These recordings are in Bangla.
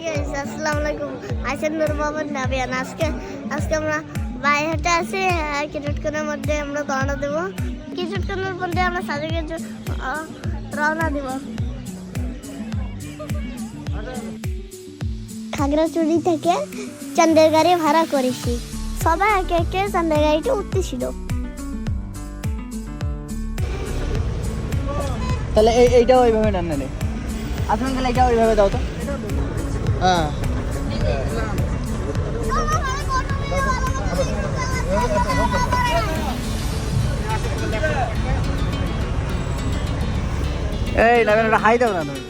গাইস আসসালামু আলাইকুম আইসেন নূর মোহাম্মদ নাবিয়ান আজকে আমরা বাইরেটা আছি কিছুক্ষণের মধ্যে আমরা রওনা দেব কিছুক্ষণের মধ্যে আমরা সাজেকে রওনা দেব খাগড়াছড়ি থেকে চান্দের গাড়ি ভাড়া করেছি সবাই একে একে চান্দের গাড়িতে উঠতেছিল তাহলে এইটাও ওইভাবে নেন না রে আসমান তাহলে এইটাও ওইভাবে দাও তো হ্যাঁ এই লাগেন একটা হাই দাও না তুমি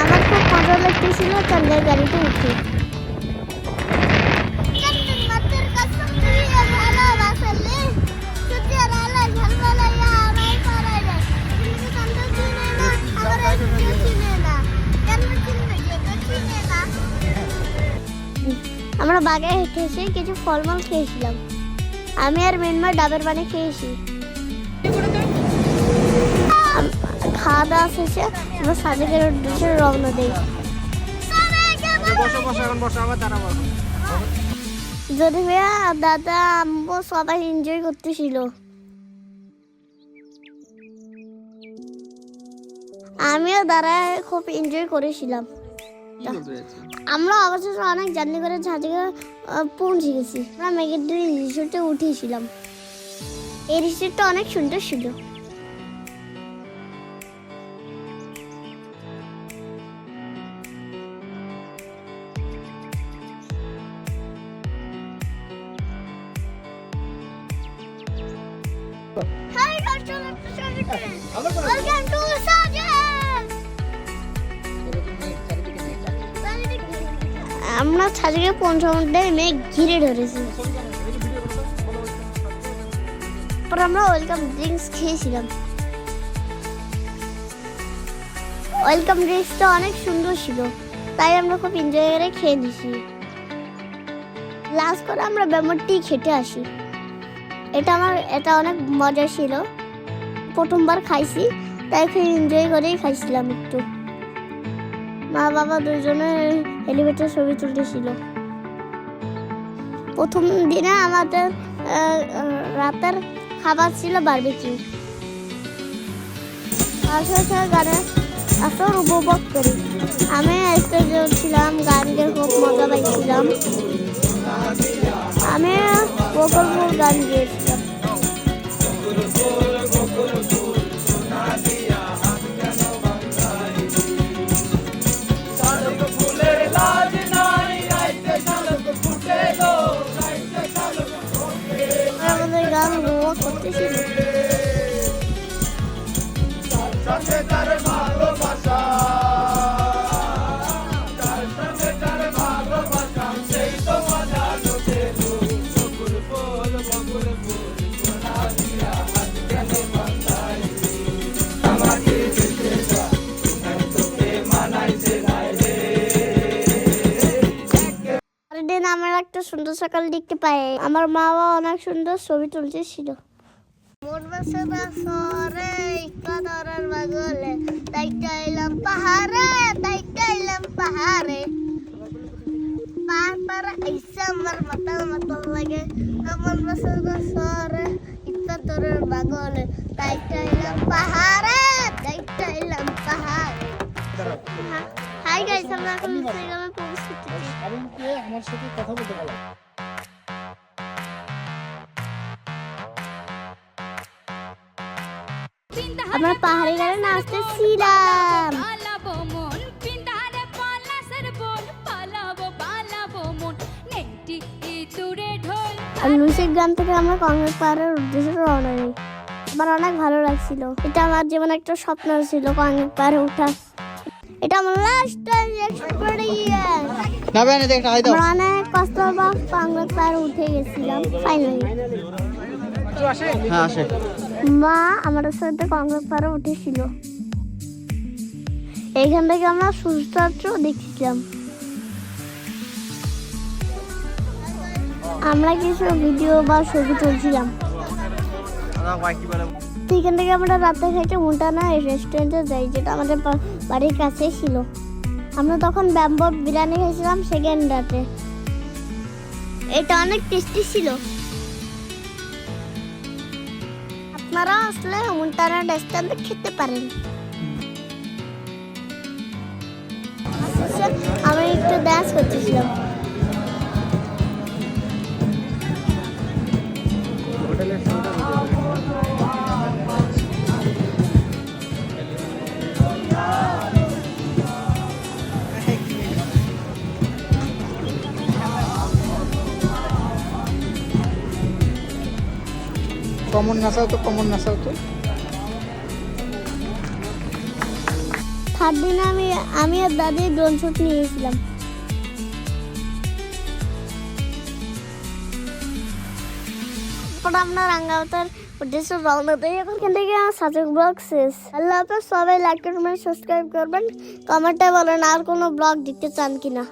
আমার খুব মজা লাগতেছিল চান্দের গাড়িতে উঠে আমরা বাগে হেঁটে এসে কিছু ফলমূল খেয়েছিলাম আমি আর মেনমা ডাবের পানি খেয়েছি খাওয়া দাওয়া শেষে আমরা সাজেকের উদ্দেশ্যে রওনা দিই যদি ভাইয়া দাদা আম্মু সবাই এনজয় করতেছিল আমিও দাদা খুব এনজয় করেছিলাম আমরা অবশেষে অনেক জার্নি করে সাজেকে পৌঁছে গেছি আমরা মেঘের দিন রিসোর্টে উঠেছিলাম এই রিসোর্টটা অনেক সুন্দর ছিল আমরা সাজেকে পৌঁছাতে মেঘ ঘিরে ধরেছি পর আমরা ওয়েলকাম ড্রিঙ্কস খেয়েছিলাম ওয়েলকাম ড্রিঙ্কসটা অনেক সুন্দর ছিল তাই আমরা খুব এনজয় করে খেয়ে নিয়েছি লাস্ট করে আমরা ব্যাম্বো টি খেতে আসি এটা অনেক মজা ছিল প্রথমবার খাইছি তাই খুব এনজয় করেই খাইছিলাম একটু মা বাবা দুজনে এলিভেটর ছবি তুলতেছিল প্রথম দিনে আমাদের রাতের খাবার ছিল বারবিকিউ গানে আসর উপভোগ করি আমি স্টেজে উঠছিলাম গান গেয়ে খুব মজা পাইছিলাম আমি বকুলপুর গান গিয়েছিলাম আমাদের গান উপভোগ করতেছিল আমার একটা সুন্দর সকাল দেখতে পাই আমার মা বাবা অনেক সুন্দর ছবি তুলতেছিল মোর বাসনা সরে কাদারের বাগলে তাই চাইলাম পাহাড়ে পাহাড় আইসা আমার মাথা লাগে আমার বাসনা সরে কাদারের বাগলে তাই চাইলাম পাহাড়ে হাই গাইস আমরা এখন ইনস্টাগ্রামে পোস্ট করতেছি আরুনকে আমার সাথে কথা বলতে বলো আমরা পাহাড়ি গাড়ি নাচতেছিলাম আর লুসিক গান থেকে আমরা কংগ্রেস পাহাড়ের উদ্দেশ্যে রওনা দিই আমার অনেক ভালো লাগছিল এটা আমার জীবনে একটা স্বপ্ন ছিল কংগ্রেস পাহাড়ে ওঠা এটা আমার লাস্ট টাইম এক্সপেরিয়েন্স না বেনে দেখ হাই দাও আমরা অনেক কষ্ট বা কংগ্রেস পাহাড়ে উঠে গেছিলাম ফাইনালি হ্যাঁ আসে মা আমাদের সাথে কংগ্রেস পাহাড়ে উঠেছিল এইখান থেকে আমরা সূর্যাস্ত দেখছিলাম আমরা কিছু ভিডিও বা ছবি তুলছিলাম। এখান থেকে আমরা রাতে খাইতে মোন্টানা রেস্টুরেন্টে যাই, যেটা আমাদের বাড়ির কাছেই ছিল। আমরা তখন ব্যাম্বো বিরিয়ানি খেয়েছিলাম সেকেন্ড রাতে। এটা অনেক টেস্টি ছিল। আপনারা আসলে মোন্টানা রেস্টুরেন্টে খেতে পারেন। আমি একটু ডান্স করতেছিলাম। কমন নাচাও তো, কমন নাচাও তো। থার্ড দিনে আমি আর দাদি ড্রোন শুট নিয়েছিলাম। আমরা রাঙ্গাউতার উদ্দেশ্যে রওনা দিই। এখান থেকে সাজেক ব্লগ শেষ। আল্লাহ হাফেজ। সবাই লাইক করবেন, সাবস্ক্রাইব করবেন, কমেন্টে বলেন আর কোনো ব্লগ দেখতে চান কিনা।